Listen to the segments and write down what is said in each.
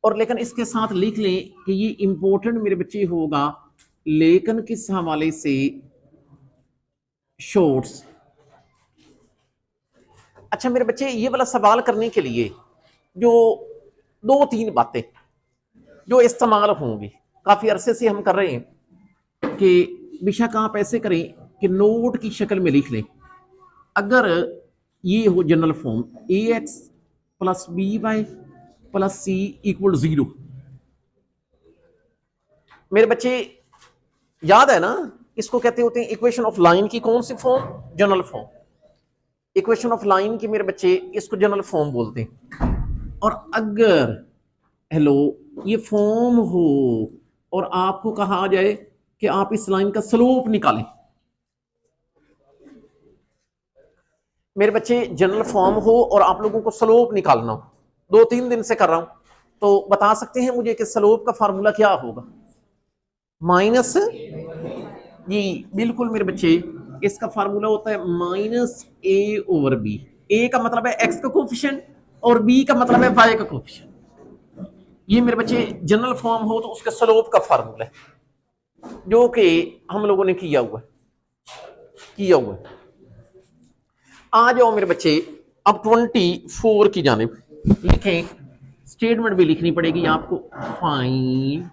और लेकिन इसके साथ लिख लें कि ये इंपॉर्टेंट मेरे बच्चे होगा, लेकिन किस हवाले से, शॉर्ट्स। अच्छा मेरे बच्चे, ये वाला सवाल करने के लिए जो 2-3 बातें जो इस्तेमाल होंगी, काफी अरसे से हम कर रहे हैं कि बेशक आप ऐसे करें कि नोट की शक्ल में लिख लें। अगर ये हो general form ax plus by plus c equal 0, मेरे बच्चे याद है ना, इसको कहते होते हैं इक्वेशन ऑफ लाइन की कौन सी form? General form. Equation of line की मेरे बच्चे इसको जनरल फॉर्म बोलते हैं। और अगर हेलो ये फॉर्म हो और आपको कहा जाए कि आप इस लाइन का स्लोप निकालें, मेरे बच्चे जनरल फॉर्म हो और आप लोगों को स्लोप निकालना हो, 2-3 दिन से कर रहा हूं, तो बता सकते हैं मुझे कि स्लोप का फार्मूला क्या होगा? माइनस, जी बिल्कुल मेरे बच्चे, इसका फार्मूला होता है माइनस ए ओवर बी। ए का मतलब है एक्स का कोफिशिएंट और बी का मतलब है वाई का कोफिशिएंट। ये मेरे बच्चे जनरल फॉर्म हो तो उसके स्लोप का फार्मूला है, जो कि हम लोगों ने किया हुआ है। आ जाओ मेरे बच्चे अब 24 की जानिब लिखें। स्टेटमेंट भी लिखनी पड़ेगी आपको। Find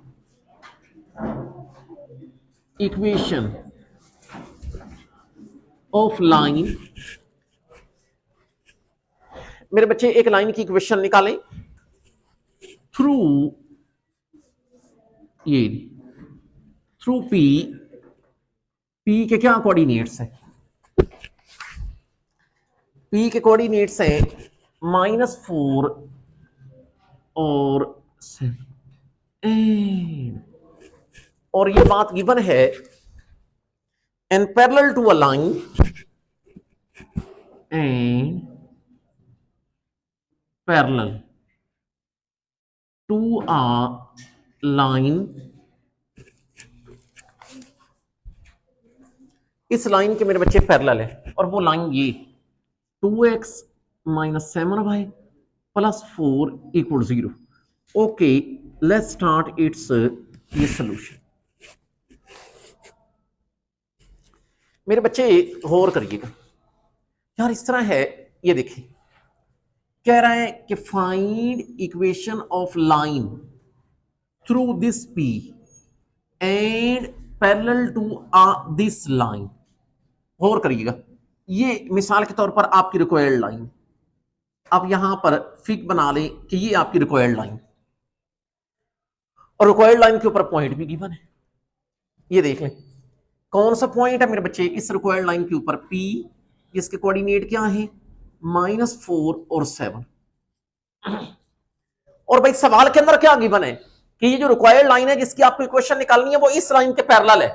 equation of line. मेरे बच्चे एक लाइन की इक्वेशन निकालें थ्रू पी के क्या कोऑर्डिनेट्स हैं? पी के कोऑर्डिनेट्स हैं -4 और 7, और ये बात गिवन है and parallel to a line and parallel to a line. इस लाइन के मेरे बच्चे पैरेलल है, और वो लाइन ये 2x - 7y plus 4 equal 0। Okay let's start it's ये सोल्यूशन। मेरे बच्चे गौर करिएगा यार, इस तरह है, ये देखिए कह रहा है कि find equation of line through this P and parallel to this line. गौर करिएगा, ये मिसाल के तौर पर आपकी रिक्वायर्ड लाइन, आप यहां पर फिक बना लें कि ये आपकी रिक्वायर्ड लाइन, और रिक्वायर्ड लाइन के ऊपर पॉइंट भी गिवन है। ये देख लें कौन सा पॉइंट है मेरे बच्चे इस रिक्वायर्ड लाइन के ऊपर, पी, इसके कोऑर्डिनेट क्या है? -4 और 7। और भाई सवाल के अंदर क्या गिवन है कि ये जो रिक्वायर्ड लाइन है जिसकी आपको इक्वेशन निकालनी है वो इस लाइन के पैरेलल है।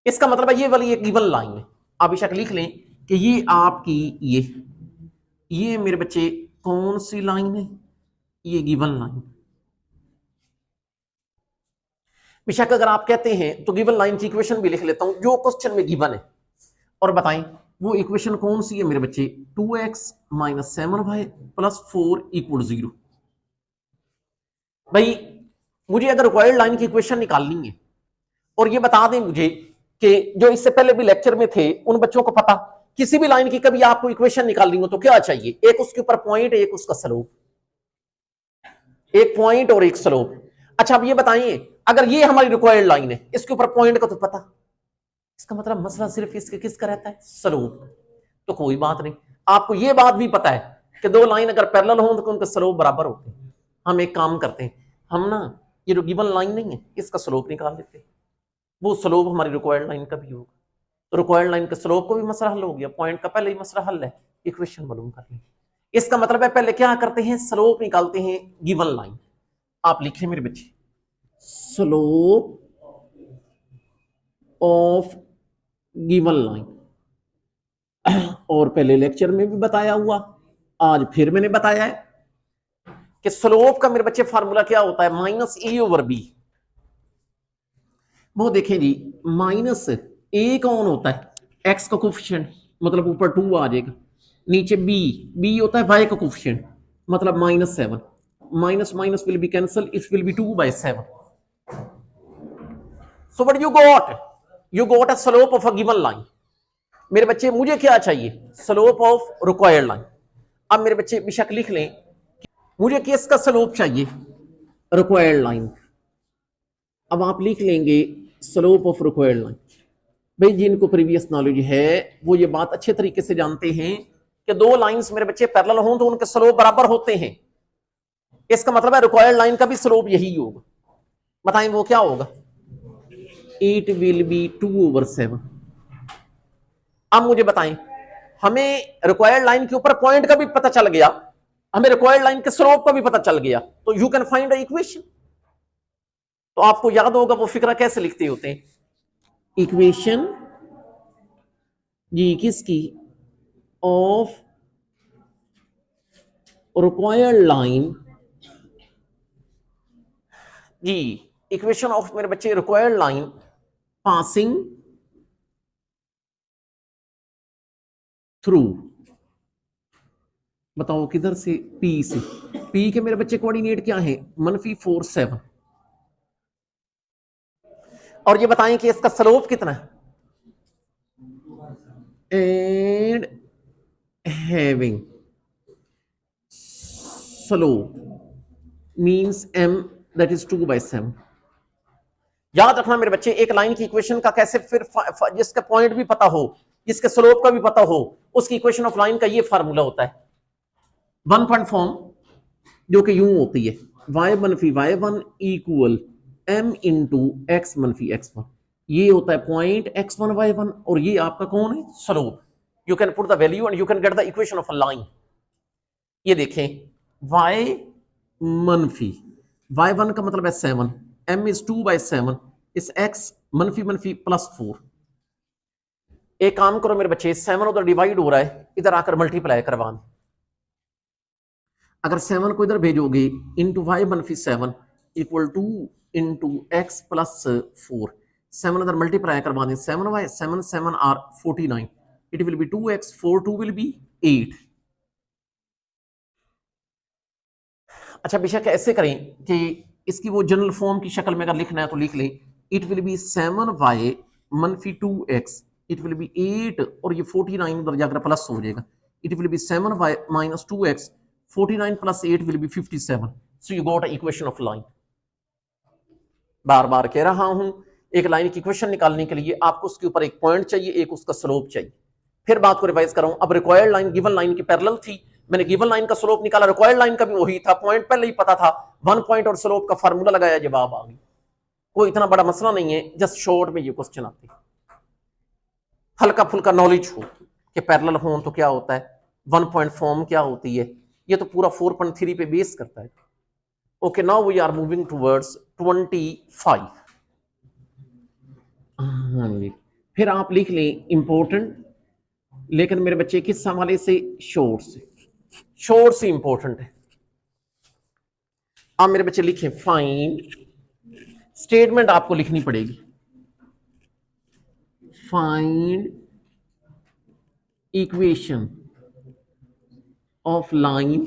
इसका मतलब है ये वाली एक गिवन लाइन है। आप बेशक लिख लें कि ये आपकी ये मेरे बच्चे कौन सी लाइन है? ये गिवन लाइन। बेशक अगर आप कहते हैं तो गिवन लाइन की इक्वेशन भी लिख लेता हूं जो क्वेश्चन में गिवन है, और बताएं वो इक्वेशन कौन सी है मेरे बच्चे? 2x - 7y plus 4 equal 0। भाई मुझे अगर रिक्वायर्ड लाइन की इक्वेशन निकालनी है, और ये बता दें मुझे कि जो इससे पहले भी लेक्चर में थे उन बच्चों को पता, किसी भी लाइन की कभी आपको इक्वेशन निकालनी हो तो क्या चाहिए? एक उसके ऊपर पॉइंट, एक उसका स्लोप, एक पॉइंट और एक स्लोप। अच्छा अब ये बताइए, अगर ये हमारी रिक्वायर्ड लाइन है, इसके ऊपर पॉइंट का तो पता, इसका मतलब मसला सिर्फ इसके किसका रहता है? स्लोप। तो कोई बात नहीं, आपको ये बात भी पता है कि दो लाइन अगर पैरेलल हो तो उनके स्लोप बराबर होते हैं। हम एक काम करते हैं, हम ना ये जो गिवन लाइन नहीं है इसका स्लोप निकाल लेते हैं, वो स्लोप हमारी रिक्वायर्ड लाइन का भी होगा। तो रिक्वायर्ड लाइन के स्लोप को भी मसला हल हो गया, पॉइंट का पहले ही मसला हल है, इक्वेशन मालूम कर लें। इसका मतलब है पहले क्या करते हैं? स्लोप निकालते हैं गिवन लाइन। आप लिखें मेरे बच्चे, स्लोप ऑफ गिवन लाइन। और पहले लेक्चर में भी बताया हुआ, आज फिर मैंने बताया है कि स्लोप का मेरे बच्चे फार्मूला क्या होता है? -a/b। वो देखें जी, -a कौन होता है? x का कोफिशिएंट, मतलब ऊपर 2 आ जाएगा, नीचे b होता है y का कोफिशिएंट, मतलब -7। minus minus will be cancelled, it will be 2/7. So what you got? You got a slope of a given line. मेरे बच्चे मुझे क्या चाहिए? Slope of required line. अब मेरे बच्चे बेशक लिख लें, मुझे किसका स्लोप चाहिए? Required line. अब आप लिख लेंगे स्लोप ऑफ रिक्वायर्ड लाइन. भाई जिनको प्रीवियस नॉलेज है वो ये बात अच्छे तरीके से जानते हैं कि दो लाइंस मेरे बच्चे पैरेलल हों तो उनके स्लोप बराबर होते हैं. इसका मतलब है रिक्वायर्ड लाइन का भी स्लोप यही होगा. बताएं वो क्या होगा? It will B 2/7. अब मुझे बताएं, हमें रिक्वायर्ड लाइन के ऊपर पॉइंट का भी पता चल गया, हमें रिक्वायर्ड लाइन के स्लोप का भी पता चल गया, तो you can find a equation. तो आपको याद होगा वो फिक्रा कैसे लिखते होते हैं? इक्वेशन जी किसकी? Of required line. जी इक्वेशन ऑफ मेरे बच्चे रिक्वायर्ड लाइन पासिंग थ्रू. बताओ किधर से? पी से. पी के मेरे बच्चे कोऑर्डिनेट क्या है? -4 7. और ये बताएं कि इसका स्लोप कितना है? And having slope means m that is 2/7. याद रखना मेरे बच्चे, एक लाइन की इक्वेशन का कैसे फिर जिसका पॉइंट भी पता हो, जिसके स्लोप का भी पता हो, उसकी इक्वेशन ऑफ लाइन का ये फार्मूला होता है. 1 पॉइंट फॉर्म जो कि यूं होती है, y-y1 equal m into x-x1. ये होता है पॉइंट x1 y1 और ये आपका कौन है? Slope. You can put the value and you can get the equation of a line. ये देखें y-y1 का मतलब है 7, m इज 2/7, इस x -+4. एक काम करो मेरे बच्चे, 7 उधर डिवाइड हो रहा है, इधर आकर मल्टीप्लाई करवाना. अगर 7 को इधर भेजोगे into y-7 equal two into x+4, 7 इधर मल्टीप्लाई करवा दें, 7y 7 7 are 49, it will be 2x 4 2 will be 8. अच्छा बेशक ऐसे करें कि इसकी वो जनरल फॉर्म की शक्ल में अगर लिखना है तो लिख लें, it will B 7y -2x, it will be 8 और ये 49 उधर जाकर प्लस हो जाएगा, it will B 7y -2x, 49 + 8 will be 57. So you got an equation of line. बार बार कह रहा हूं, एक लाइन की इक्वेशन निकालने के लिए आपको उसके ऊपर एक पॉइंट चाहिए, एक उसका स्लोप चाहिए. फिर बात को रिवाइज कर रहा हूं. अब रिक्वायर्ड लाइन गिवन लाइन की पैरेलल थी, मैंने गिवन लाइन का स्लोप निकाला, रिक्वायर्ड लाइन का भी वही था, पॉइंट पहले ही पता था, 1 पॉइंट और स्लोप का फार्मूला लगाया, जवाब आ गई. कोई इतना बड़ा मसला नहीं है, जस्ट शॉर्ट में ये क्वेश्चन आते हैं. हल्का फुल्का नॉलेज हो कि पैरेलल हो तो क्या होता है, 1 पॉइंट फॉर्म क्या होती है, ये तो पूरा 4.3 पे बेस करता है. Okay, now we are moving towards 25. हाँ जी, फिर आप लिख लें इंपॉर्टेंट, लेकिन मेरे बच्चे किस हवाले से? शॉर्ट से. शॉर्ट से इंपॉर्टेंट है. आप मेरे बच्चे लिखें फाइंड, स्टेटमेंट आपको लिखनी पड़ेगी, फाइंड इक्वेशन ऑफ लाइन.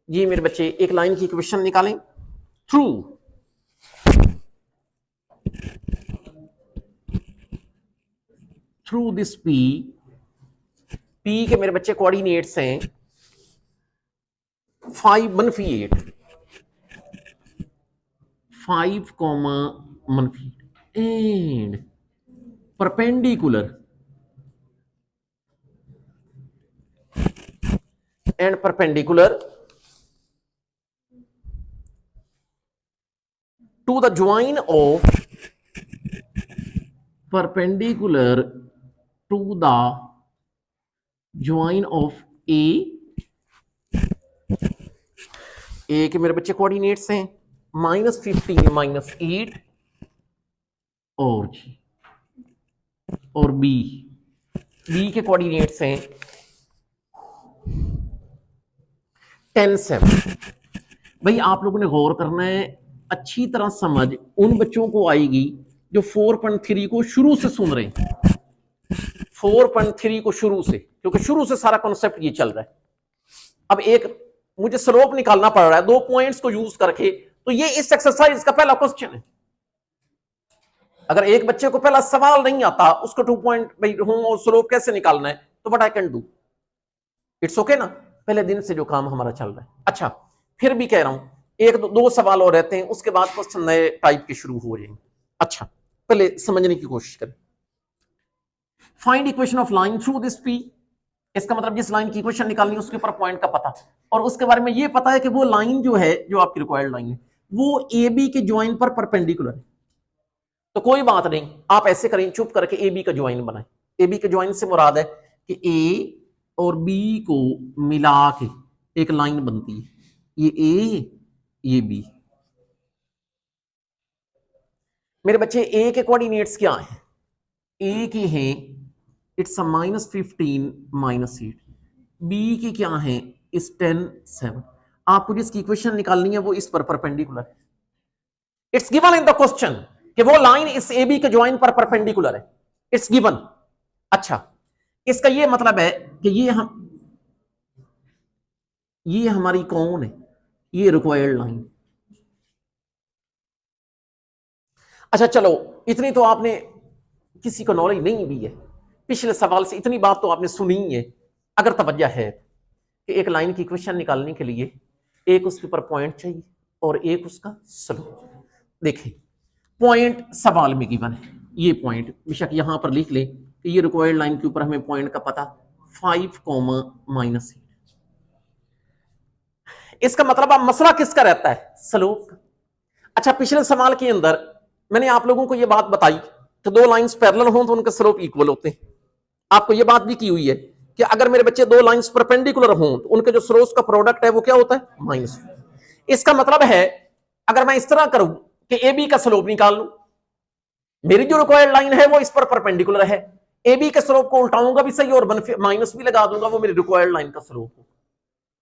जी मेरे बच्चे एक लाइन की इक्वेशन निकालें थ्रू दिस पी के मेरे बच्चे कोऑर्डिनेट्स हैं 5 -8, 5, -8 and perpendicular to the join of perpendicular to the join of A के मेरे बच्चे कोऑर्डिनेट्स हैं -15 -8 और B के कोऑर्डिनेट्स हैं 10 7. भाई आप लोगों ने गौर करना है, अच्छी तरह समझ उन बच्चों को आएगी जो 4.3 को शुरू से सुन रहे हैं, 4.3 को शुरू से, क्योंकि शुरू से सारा कॉन्सेप्ट ये चल रहा है. अब एक मुझे स्लोप निकालना पड़ रहा है 2 पॉइंट्स को यूज करके, तो ये इस एक्सरसाइज का पहला क्वेश्चन है। अगर एक बच्चे को पहला सवाल नहीं आता उसको 2 पॉइंट भाई हूं और स्लोप कैसे निकालना है, तो what I can do, it's okay ना, पहले दिन से जो काम हमारा चल रहा है। अच्छा, फिर भी कह रहा हूं एक दो सवाल और रहते हैं, उसके बाद क्वेश्चन नए टाइप के शुरू हो जाएंगे। अच्छा, पहले समझने की कोशिश करें। Find equation of line through this P, इसका मतलब जिस लाइन की इक्वेशन निकालनी है उसके ऊपर पॉइंट का पता, और उसके बारे में ये पता है कि वो लाइन जो है, जो आपकी रिक्वायर्ड लाइन है, वो ए बी के ज्वाइन पर परपेंडिकुलर है। तो कोई बात नहीं, आप ऐसे करें, चुप करके ए बी का ज्वाइन बनाएं। ए बी के ज्वाइन से मुराद है कि ए और बी को मिला के एक लाइन बनती है, ये ए ये बी। मेरे बच्चे ए के कोऑर्डिनेट्स क्या हैं? ए की हैं इट्स -15 -8, बी की क्या है इस 10 7। आपको जिसकी इक्वेशन निकालनी है वो इस पर परपेंडिकुलर है। It's given in the question कि वो लाइन इस ए बी के ज्वाइन पर परपेंडिकुलर है, इट्स गिवन। अच्छा, इसका ये मतलब है कि ये हमारी कौन है, ये रिक्वायर्ड लाइन। अच्छा चलो, इतनी तो आपने किसी को नॉलेज नहीं दी है, पिछले सवाल से इतनी बात तो आपने सुनी है। अगर तवज्जो है कि एक लाइन की इक्वेशन निकालने के लिए एक उसके ऊपर पॉइंट चाहिए और एक उसका स्लोप। देखिए, पॉइंट सवाल में गिवन है, ये पॉइंट बेशक यहां पर लिख ले कि ये रिक्वायर्ड लाइन के ऊपर हमें पॉइंट का पता 5, -8। इसका मतलब अब मसला किसका रहता है? स्लोप। अच्छा, पिछले सवाल के अंदर मैंने आप लोगों को यह बात बताई कि 2 लाइंस पैरेलल हों तो उनके स्लोप इक्वल होते हैं। आपको यह बात भी की हुई है कि अगर मेरे बच्चे 2 लाइंस परपेंडिकुलर हों तो उनके जो स्लोप का प्रोडक्ट है वो क्या होता है? -। इसका मतलब है अगर मैं इस तरह करूं कि ए बी का स्लोप निकाल लूं, मेरी जो रिक्वायर्ड लाइन है वो इस पर परपेंडिकुलर है, ए बी के स्लोप को उल्टाऊंगा भी सही और माइनस भी लगा दूंगा, वो मेरी रिक्वायर्ड लाइन का स्लोप हो।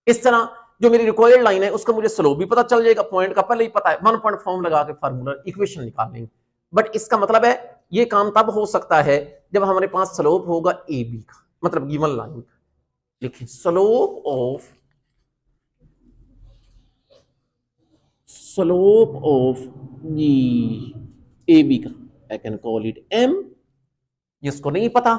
इस तरह जो मेरी रिक्वायर्ड लाइन है उसका मुझे स्लोप भी पता चल जाएगा, पॉइंट का पहले ही पता है, 1 पॉइंट फॉर्म लगा के फार्मूला इक्वेशन निकाल लेंगे। बट इसका मतलब है ये काम तब हो सकता है जब हमारे पास स्लोप होगा ए बी का, मतलब गिवन लाइन का। लिखिए, स्लोप ऑफ ए बी का I can call it M. जिसको नहीं पता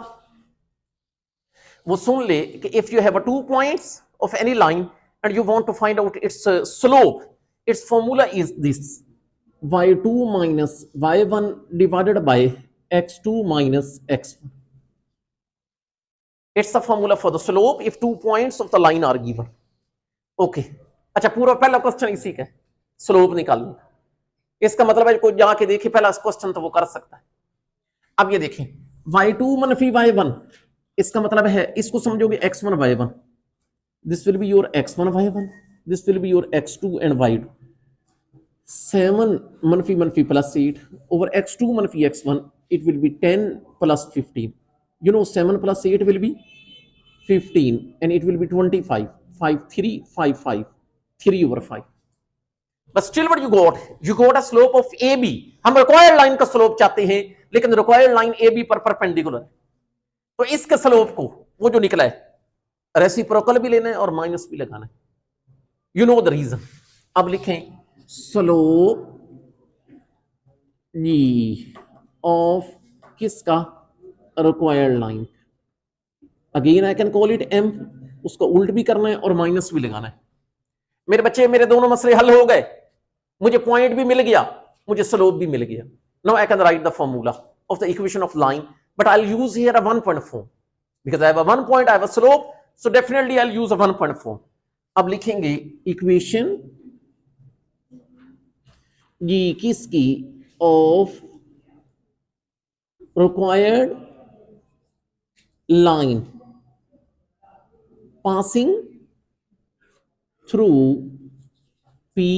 वो सुन ले कि if you have 2 points of any line and you want to find out its slope, its formula is this: y2 minus y1 divided by x2 minus x1. It's the formula for the slope if 2 points of the line are given. Okay. अच्छा, पूरा पहला question इसी का है, slope निकालने का। इसका मतलब है कोई जाके देखे पहला क्वेश्चन तो वो कर सकता है। अब ये देखें, y2 मनफी y1, इसका मतलब है इसको समझोगे x1 y1, this will be your x1 y1, this will be your x2 and y2. 7 मनफी मनफी plus 8 over x2 मनफी x1, it will be 10 plus 15. You know 7 plus 8 will be 15 and it will be 25. 5 3 5 5 3 over 5. But still what you got a slope of AB. हम required line का slope चाहते हैं लेकिन required line AB पर perpendicular है, तो इसके slope को वो जो निकला है रेसिप्रोकल भी लेना है और माइनस भी लगाना है। You know the reason. अब लिखें स्लोप ऑफ किसका? Required line. Again I can call it M, उसको उल्ट भी करना है और माइनस भी लगाना है। मेरे बच्चे, मेरे दोनों मसले हल हो गए, मुझे पॉइंट भी मिल गया, मुझे स्लोप भी मिल गया। Now I can write the formula of the equation of line, but I will use here a 1 point form because I have a 1 point, I have a slope, so definitely I'll use a 1 point form. अब लिखेंगे equation ये किसकी? Of required line passing through P.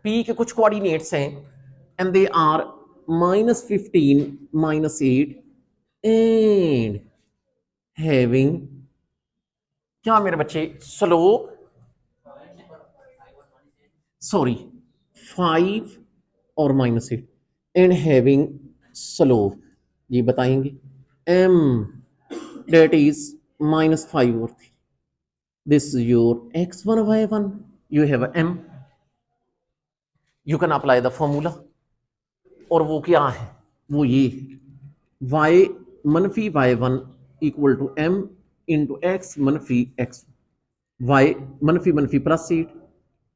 P के कुछ coordinates हैं and they are -15 -8 and having क्या मेरे बच्चे? स्लोप 5 और -8 एंड हैविंग स्लोप, ये बताएंगे m, that is -5 और 3। this is your x1 y1, you have a m, you can apply the formula, और वो क्या है, वो ये y मनफी y1 equal to m into x मनफी x, y मनफी मनफी प्लस 8,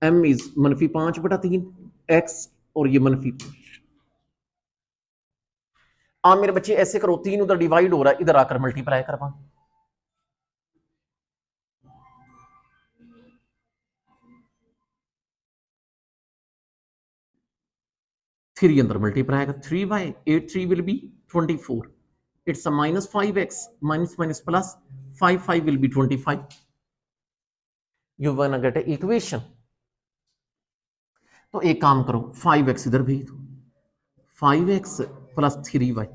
m इज मनफी 5/3 x और ये मनफी। आप मेरे बच्चे ऐसे करो, 3 उधर डिवाइड हो रहा है, इधर आकर मल्टीप्लाई करवा, 3 अंदर मल्टीप्लाई आएगा, 3y 8 3 will be 24, it's a minus 5x minus minus plus 5 will be 25, you want get a equation. तो एक काम करो, 5x इधर भेज दो, 5x प्लस 3y।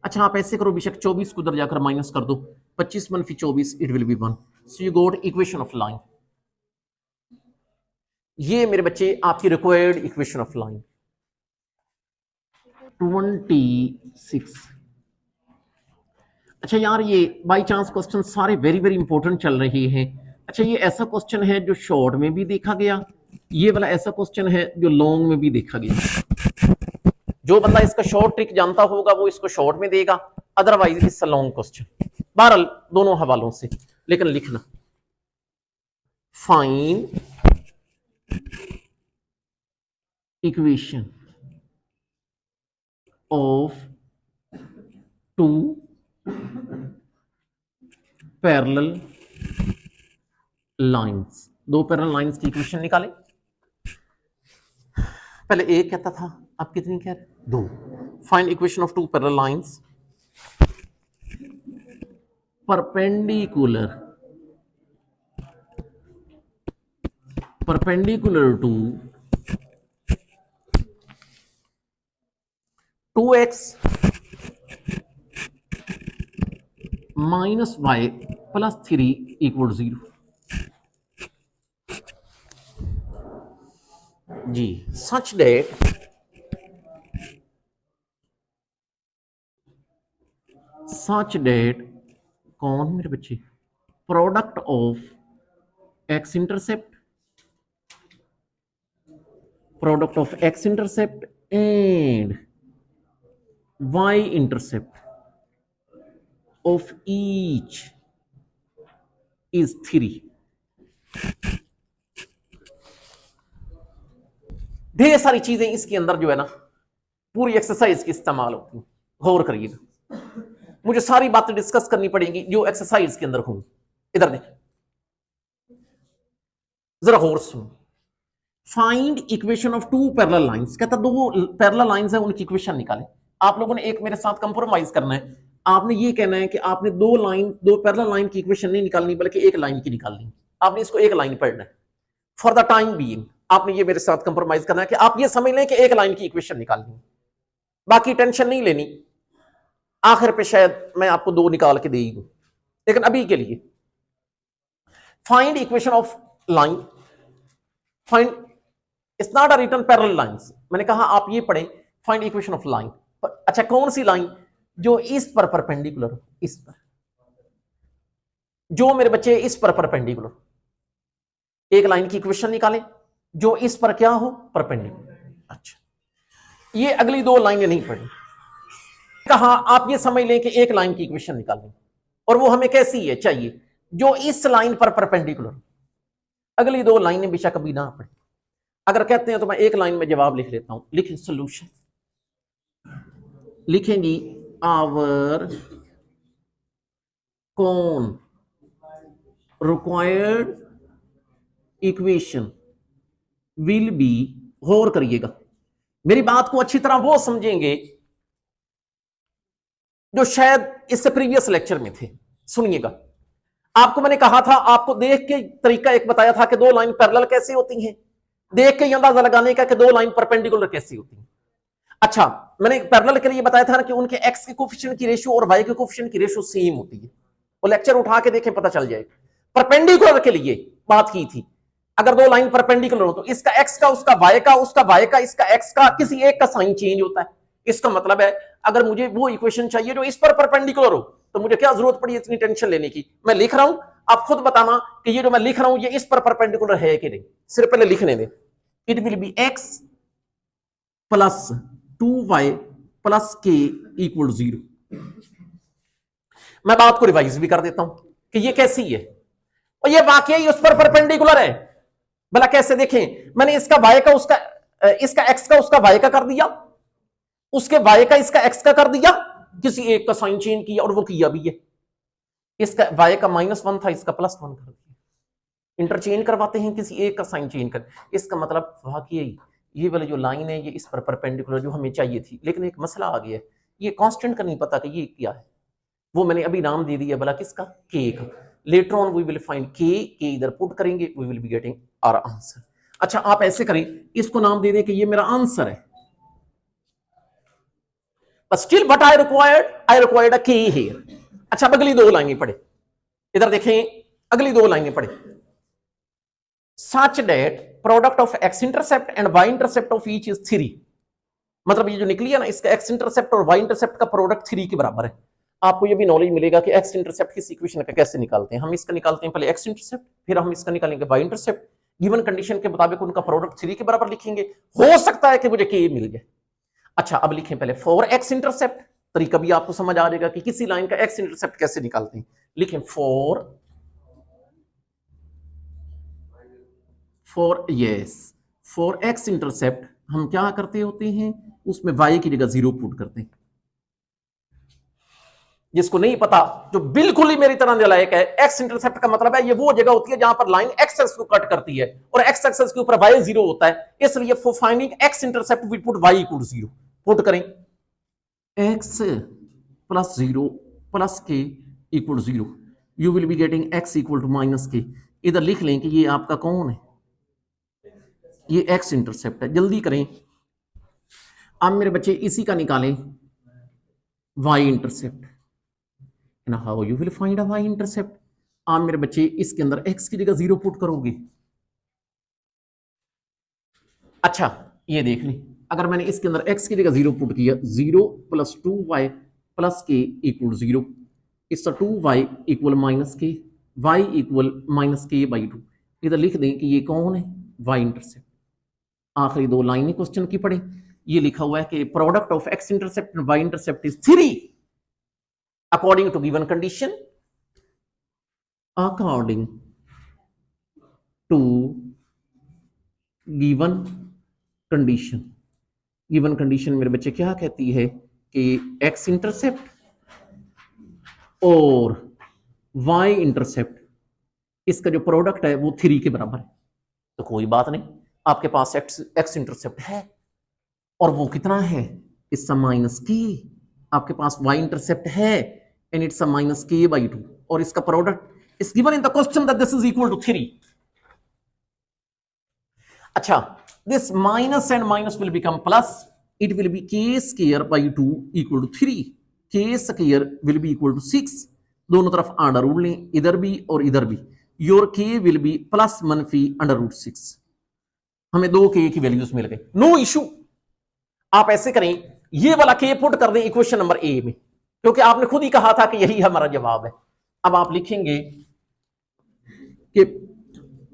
अच्छा आप ऐसे करो बेशक 24 को उधर जाकर माइनस कर दो, 25 मनफी 24 it will B 1, so you got equation of line. ये मेरे बच्चे आपकी रिक्वायर्ड इक्वेशन ऑफ लाइन 26। अच्छा यार ये बाई चांस क्वेश्चन सारे वेरी वेरी इंपॉर्टेंट चल रहे हैं। अच्छा ये ऐसा क्वेश्चन है जो शॉर्ट में भी देखा गया, ये वाला ऐसा क्वेश्चन है जो लॉन्ग में भी देखा गया। जो बंदा इसका शॉर्ट ट्रिक जानता होगा वो इसको शॉर्ट में देगा, otherwise it's a long question. बहरहाल दोनों हवालों से, लेकिन लिखना find equation of two parallel lines, दो पैरेलल लाइंस की इक्वेशन निकालें। पहले एक कहता था, अब कितनी कह रहे, दो। Find equation of two parallel lines perpendicular to 2x minus y plus 3 equal 0। जी सच डेट कौन मेरे बच्चे, product of x intercept and y intercept of each is 3। ढेर सारी चीजें इसके अंदर जो है ना पूरी एक्सरसाइज की इस्तेमाल होती है, गौर करिएगा, मुझे सारी बातें डिस्कस करनी पड़ेंगी जो एक्सरसाइज के अंदर होंगी। इधर देखिए जरा गौर सुनो, find equation of two parallel lines, कहता दो पैरेलल लाइंस है उनकी इक्वेशन निकालें। आप लोगों ने एक मेरे साथ कंप्रोमाइज करना है, आपने ये कहना है कि आपने दो पैरेलल लाइन की इक्वेशन नहीं निकालनी बल्कि एक लाइन की निकालनी, आपने इसको एक लाइन पढ़ना है। फॉर द टाइम बीइंग आपने ये मेरे साथ कंप्रोमाइज करना है कि आप ये समझ लें कि एक लाइन की इक्वेशन निकालनी, बाकी टेंशन नहीं लेनी, आखिर पे शायद मैं आपको दो निकाल के दे ही दूं, लेकिन अभी के लिए find equation of line, find it's not a written parallel lines, मैंने कहा आप ये पढ़ें फाइंड इक्वेशन ऑफ लाइन। अच्छा कौन सी लाइन, जो इस पर परपेंडिकुलर हो, इस पर, जो मेरे बच्चे इस पर परपेंडिकुलर, एक लाइन की इक्वेशन निकालें जो इस पर क्या हो, परपेंडिकुलर। अच्छा ये अगली दो लाइनें नहीं पढ़ी, कहा आप ये समझ लें कि एक लाइन की इक्वेशन निकालें और वो हमें कैसी है चाहिए, जो इस लाइन पर परपेंडिकुलर, अगली दो लाइनें बेशक कभी ना पढ़े। अगर कहते हैं तो मैं एक लाइन में जवाब लिख लेता हूं, लिखें सोल्यूशन, लिखेंगी आवर कौन रिक्वायर्ड इक्वेशन विल बी, गौर करिएगा मेरी बात को अच्छी तरह वो समझेंगे जो शायद इससे प्रीवियस लेक्चर में थे। सुनिएगा, आपको मैंने कहा था, आपको देख के तरीका एक बताया था कि दो लाइन पैरेलल कैसी होती हैं, देख के अंदाजा लगाने का कि दो लाइन परपेंडिकुलर कैसी होती हैं। अच्छा मैंने पैरेलल के लिए बताया था ना कि उनके एक्स के कोफिशिएंट की रेशियो और वाई के कोफिशिएंट की रेशियो सेम होती है, वो लेक्चर उठा के देखें पता चल जाएगा। परपेंडिकुलर के लिए बात की थी, अगर दो लाइन परपेंडिकुलर हो तो इसका एक्स का उसका वाई का, उसका वाई का इसका एक्स का, किसी एक का साइन चेंज होता है। इसका मतलब है अगर मुझे वो इक्वेशन चाहिए जो इस पर परपेंडिकुलर हो तो मुझे क्या जरूरत पड़ी इतनी टेंशन लेने की, मैं लिख रहा हूं, आप खुद बताना कि ये जो मैं लिख रहा हूं ये इस पर परपेंडिकुलर है कि नहीं, सिर्फ पहले लिखने दें। It will B x plus 2y plus k equal 0। मैं बात को रिवाइज भी कर देता हूं कि ये कैसी है, और ये वाकई उस पर परपेंडिकुलर है। भला कैसे देखें, मैंने इसका y का उसका, इसका x का उसका y का कर दिया, उसके y का इसका x का कर दिया, किसी एक का साइन चेंज किया और वो किया भी है। इसका y का -1 था, इसका +1 कर दिया, इंटरचेंज करवाते हैं, किसी एक का साइन चेंज कर। इसका मतलब वाकई ये वाली जो लाइन है ये इस पर परपेंडिकुलर जो हमें चाहिए थी, लेकिन एक मसला आ गया, ये कांस्टेंट का नहीं पता कि ये क्या है। वो मैंने अभी नाम दे दिया भला किसका, k का। Later on we will find k इधर पुट करेंगे, we will be getting our answer. अच्छा आप ऐसे करें, इसको नाम दे दें कि ये मेरा आंसर है, but still what I required a k here। अच्छा अब अगली दो लाइनें पढ़े, इधर देखें अगली दो लाइनें पढ़े। such that product of x intercept and y intercept of each is 3। मतलब ये जो निकली है ना, इसका x इंटरसेप्ट और y इंटरसेप्ट का प्रोडक्ट 3 के बराबर है। आपको ये भी नॉलेज मिलेगा कि x इंटरसेप्ट किस इक्वेशन का कैसे निकालते हैं। हम इसका निकालते हैं पहले x इंटरसेप्ट, फिर हम इसका निकालेंगे y इंटरसेप्ट, गिवन कंडीशन के मुताबिक उनका प्रोडक्ट 3 के बराबर लिखेंगे, हो सकता है कि मुझे k मिल जाए। अच्छा अब लिखें पहले फॉर x इंटरसेप्ट, तरीका भी आपको समझ आ जाएगा कि किसी लाइन का x इंटरसेप्ट कैसे निकालते हैं। लिखें फॉर x इंटरसेप्ट हम क्या करते होते हैं, उसमें y की जगह 0 पुट करते हैं। जिसको नहीं पता, जो बिल्कुल ही मेरी तरह नालायक है, x इंटरसेप्ट का मतलब है ये वो जगह होती है जहां पर लाइन x एक्सिस को कट करती है और x एक्सिस के ऊपर y 0 होता है, इसलिए for finding x intercept we put y equal 0। Put करें x plus 0 plus k equal 0, you will be getting x equal to -k। इधर लिख लें कि ये आपका कौन है, ये x इंटरसेप्ट है। जल्दी करें अब मेरे बच्चे, इसी का निकालें y intercept. How you will find a y intercept. आप मेरे बच्चे इसके अंदर x की जगह 0 पुट करोगे। अच्छा ये देख लें, अगर मैंने इसके अंदर x की जगह 0 पुट किया, 0 plus 2y plus k equal 0, इसका 2y equal -k, y equal -k/2। इधर लिख दें कि ये कौन है, y इंटरसेप्ट। आखिरी दो लाइनें क्वेश्चन की पढ़े, ये लिखा हुआ है कि product of x intercept and y intercept is 3 according to given condition, according to given condition। given condition मेरे बच्चे क्या कहती है कि x इंटरसेप्ट और y इंटरसेप्ट इसका जो प्रोडक्ट है वो 3 के बराबर है। तो कोई बात नहीं, आपके पास x इंटरसेप्ट है और वो कितना है, इसका -k। आपके पास y इंटरसेप्ट है and it's a -k/2 और इसका product is given in the question that this is equal to 3। अच्छा this minus and minus will become plus, it will be k square by 2 equal to 3, k square will be equal to 6। दोनों तरफ under root लें, इधर भी और इधर भी, your k will be plus -√6। हमें दो k की वैल्यूज मिल गई, नो इशू। आप ऐसे करें, ये वाला k पुट कर दें इक्वेशन नंबर ए में, क्योंकि आपने खुद ही कहा था कि यही हमारा जवाब है। अब आप लिखेंगे कि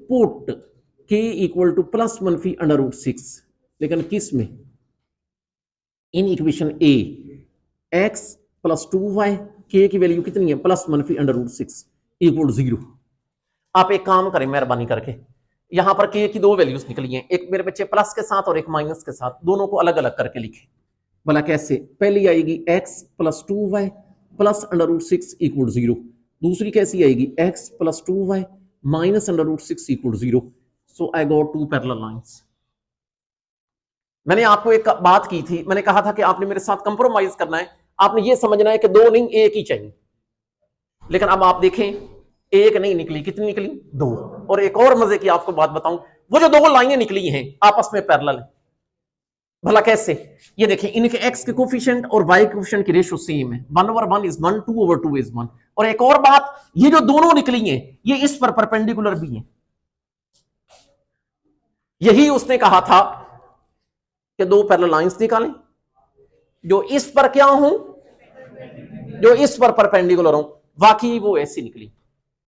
put k equal two plus -√6, लेकिन किस में, in equation A, x plus 2y, k की वैल्यू कितनी है, प्लस -√6 इक्वल 0। आप एक काम करें मेहरबानी करके, यहां पर k की दो वैल्यूज निकली हैं, एक मेरे बच्चे प्लस के साथ और एक माइनस के साथ, दोनों को अलग अलग करके लिखे। भला कैसे, पहली आएगी x plus 2y plus √6 equal 0, दूसरी कैसी आएगी, x plus 2y minus √6 equal 0। So I got two parallel lines. मैंने आपको एक बात की थी, मैंने कहा था कि आपने मेरे साथ कंप्रोमाइज करना है, आपने ये समझना है कि दो नहीं एक ही चाहिए। लेकिन अब आप देखें, एक नहीं निकली, कितनी निकली, दो। और एक और मजे की आपको बात बताऊं, वो जो दो लाइनें निकली हैं आपस में पैरेलल है। भला कैसे, ये देखें, इनके x के कोफिशिएंट और y के कोफिशिएंट की रेशियो सेम है, 1/1 इज 1, 2/2 इज 1। और एक और बात, ये जो दोनों निकली हैं ये इस पर परपेंडिकुलर भी हैं। यही उसने कहा था कि दो पैरेलल लाइंस निकालें, जो इस पर क्या हूं, जो इस पर परपेंडिकुलर हूं। वाकई वो ऐसी निकली।